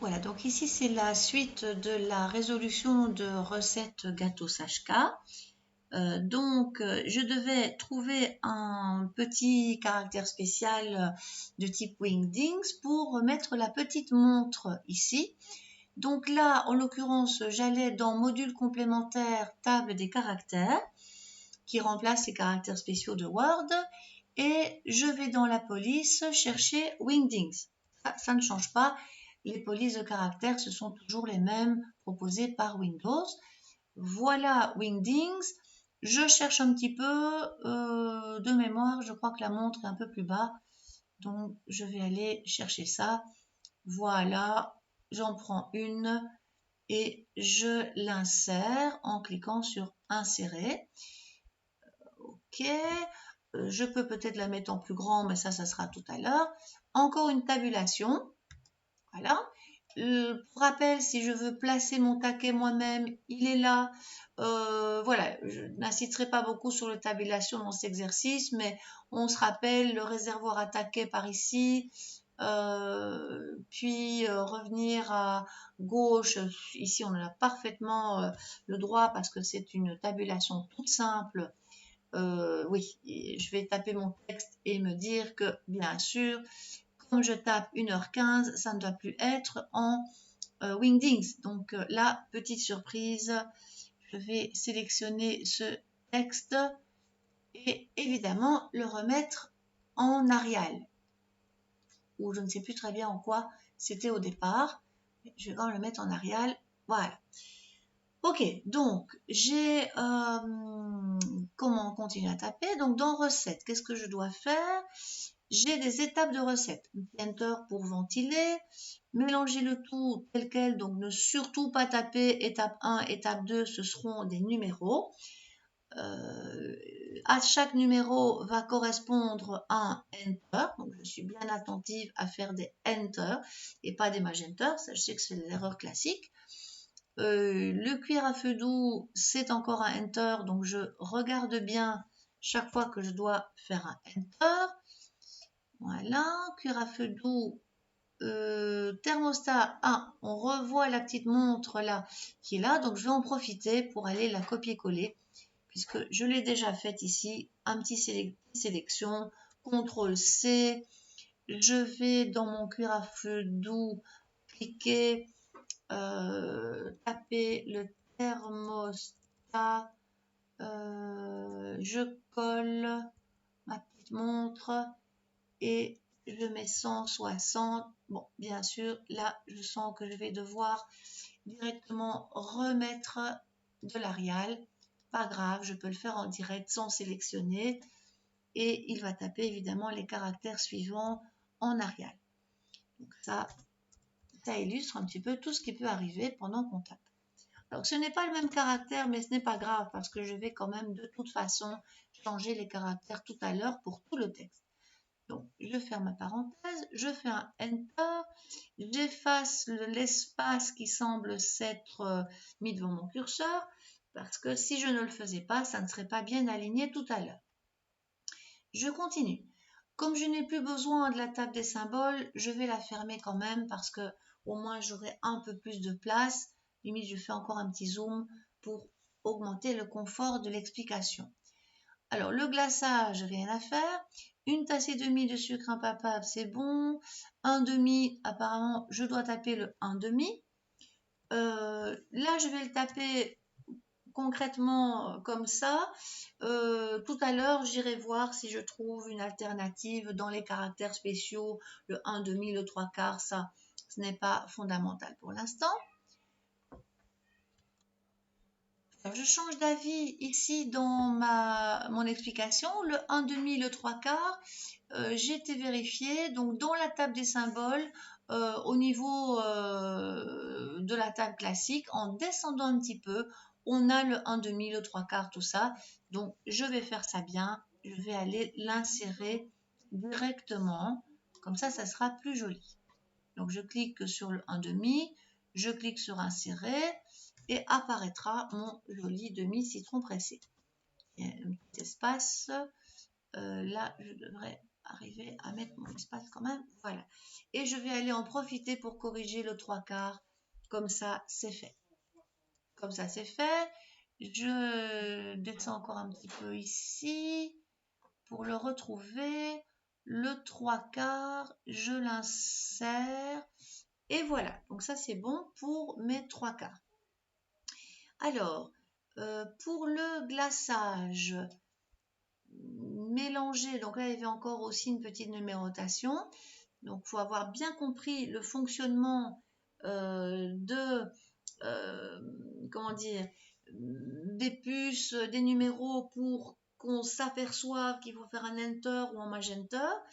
Voilà, donc ici c'est la suite de la résolution de recette gâteau Sashka. Je devais trouver un petit caractère spécial de type Wingdings pour mettre la petite montre ici. Donc là, en l'occurrence, j'allais dans module complémentaire table des caractères qui remplace les caractères spéciaux de Word et je vais dans la police chercher Wingdings. Ça ne change pas. Les polices de caractères, ce sont toujours les mêmes proposées par Windows. Voilà Wingdings. Je cherche un petit peu de mémoire. Je crois que la montre est un peu plus bas. Donc, je vais aller chercher ça. Voilà, j'en prends une et je l'insère en cliquant sur Insérer. Ok, je peux peut-être la mettre en plus grand, mais ça sera tout à l'heure. Encore une tabulation. Voilà. Pour rappel, si je veux placer mon taquet moi-même, il est là. Voilà, je n'inciterai pas beaucoup sur la tabulation dans cet exercice, mais on se rappelle le réservoir à taquet par ici, puis revenir à gauche. Ici, on a parfaitement le droit parce que c'est une tabulation toute simple. Oui, je vais taper mon texte et me dire que, bien sûr, comme je tape 1h15, ça ne doit plus être en Wingdings. Donc là, petite surprise, je vais sélectionner ce texte et évidemment le remettre en Arial. Ou je ne sais plus très bien en quoi c'était au départ. Je vais quand même le mettre en Arial. Voilà. Ok, donc j'ai comment continuer à taper. Donc dans recette, qu'est-ce que je dois faire? J'ai des étapes de recette. Enter pour ventiler, mélanger le tout tel quel, donc ne surtout pas taper étape 1, étape 2, ce seront des numéros. À chaque numéro va correspondre un Enter, donc je suis bien attentive à faire des Enter et pas des Magenter, ça je sais que c'est l'erreur classique. Le cuir à feu doux, c'est encore un Enter, donc je regarde bien chaque fois que je dois faire un Enter. Voilà, cuir à feu doux, thermostat 1, on revoit la petite montre là qui est là, donc je vais en profiter pour aller la copier-coller, puisque je l'ai déjà faite ici, un petit sélection, CTRL C, je vais dans mon cuir à feu doux, cliquer, taper le thermostat, je colle ma petite montre et je mets 160. Bon, bien sûr, là, je sens que je vais devoir directement remettre de l'Arial. Pas grave, je peux le faire en direct sans sélectionner. Et il va taper évidemment les caractères suivants en Arial. Donc ça illustre un petit peu tout ce qui peut arriver pendant qu'on tape. Alors, ce n'est pas le même caractère, mais ce n'est pas grave parce que je vais quand même de toute façon changer les caractères tout à l'heure pour tout le texte. Donc, je ferme ma parenthèse, je fais un Enter, j'efface l'espace qui semble s'être mis devant mon curseur, parce que si je ne le faisais pas, ça ne serait pas bien aligné tout à l'heure. Je continue. Comme je n'ai plus besoin de la table des symboles, je vais la fermer quand même, parce que au moins j'aurai un peu plus de place. Limite, je fais encore un petit zoom pour augmenter le confort de l'explication. Alors, le glaçage, rien à faire. Une tasse et demie de sucre impalpable, c'est bon. Un demi, apparemment, je dois taper le 1 demi. Là, je vais le taper concrètement comme ça. Tout à l'heure, j'irai voir si je trouve une alternative dans les caractères spéciaux. Le 1 demi, le 3/4, ça, ce n'est pas fondamental pour l'instant. Je change d'avis ici dans mon explication. Le 1 demi, le 3/4, j'ai été vérifié. Donc, dans la table des symboles, au niveau de la table classique, en descendant un petit peu, on a le 1 demi, le 3/4, tout ça. Donc, je vais faire ça bien. Je vais aller l'insérer directement. Comme ça sera plus joli. Donc, je clique sur le 1 demi. Je clique sur Insérer et apparaîtra mon joli demi-citron pressé. Il y a un petit espace. Là, je devrais arriver à mettre mon espace quand même. Voilà. Et je vais aller en profiter pour corriger le 3/4. Comme ça, c'est fait. Comme ça, c'est fait. Je descends encore un petit peu ici pour le retrouver. Le 3/4, je l'insère. Et voilà. Donc ça, c'est bon pour mes 3/4. Alors, pour le glaçage, mélanger, donc là il y avait encore aussi une petite numérotation, donc il faut avoir bien compris le fonctionnement comment dire, des puces, des numéros pour qu'on s'aperçoive qu'il faut faire un enter ou un magenta.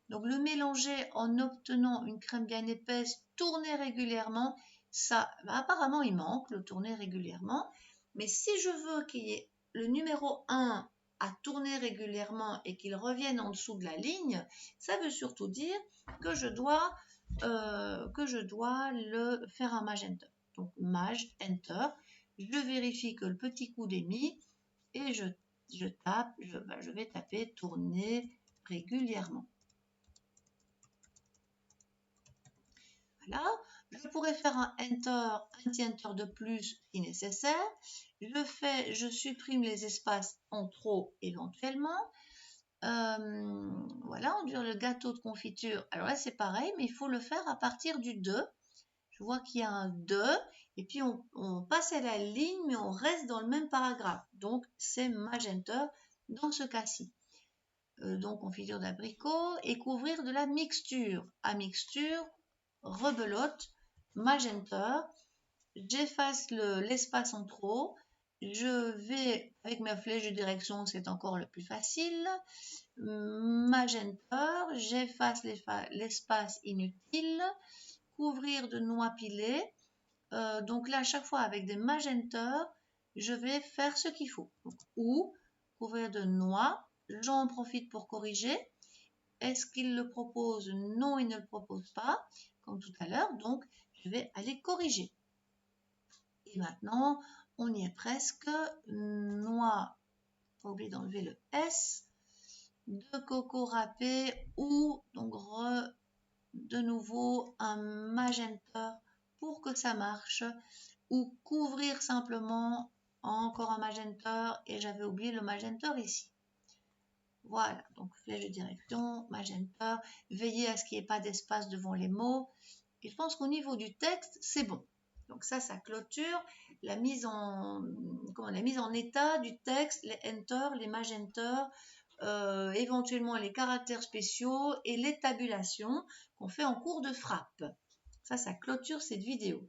Donc le mélanger en obtenant une crème bien épaisse, tourner régulièrement, ça apparemment il manque, le tourner régulièrement, mais si je veux qu'il y ait le numéro 1 à tourner régulièrement et qu'il revienne en dessous de la ligne, ça veut surtout dire que je dois le faire un magenta. Donc maj, enter, je vérifie que le petit coude est mis et je vais taper tourner régulièrement. Voilà, je pourrais faire un petit enter de plus si nécessaire. Je supprime les espaces en trop éventuellement. Voilà, on dit le gâteau de confiture. Alors là, c'est pareil, mais il faut le faire à partir du 2. Je vois qu'il y a un 2, et puis on passe à la ligne, mais on reste dans le même paragraphe. Donc, c'est magenta dans ce cas-ci. Donc, confiture d'abricot et couvrir de la mixture. À mixture, rebelote, magenta, j'efface l'espace en trop, je vais, avec ma flèche de direction, c'est encore le plus facile, magenta, j'efface l'espace inutile, couvrir de noix pilées, donc là, à chaque fois avec des magenta, je vais faire ce qu'il faut. Donc, ou couvrir de noix, j'en profite pour corriger. Est-ce qu'il le propose? Non, il ne le propose pas, comme tout à l'heure. Donc, je vais aller corriger. Et maintenant, on y est presque. Noix, pas oublier d'enlever le S. De coco râpé ou, donc, de nouveau un magenta pour que ça marche. Ou couvrir simplement encore un magenta. Et j'avais oublié le magenta ici. Voilà, donc flèche de direction, magenta, veillez à ce qu'il n'y ait pas d'espace devant les mots. Et je pense qu'au niveau du texte, c'est bon. Donc ça clôture la mise en état du texte, les enter, les magenta, éventuellement les caractères spéciaux et les tabulations qu'on fait en cours de frappe. Ça clôture cette vidéo.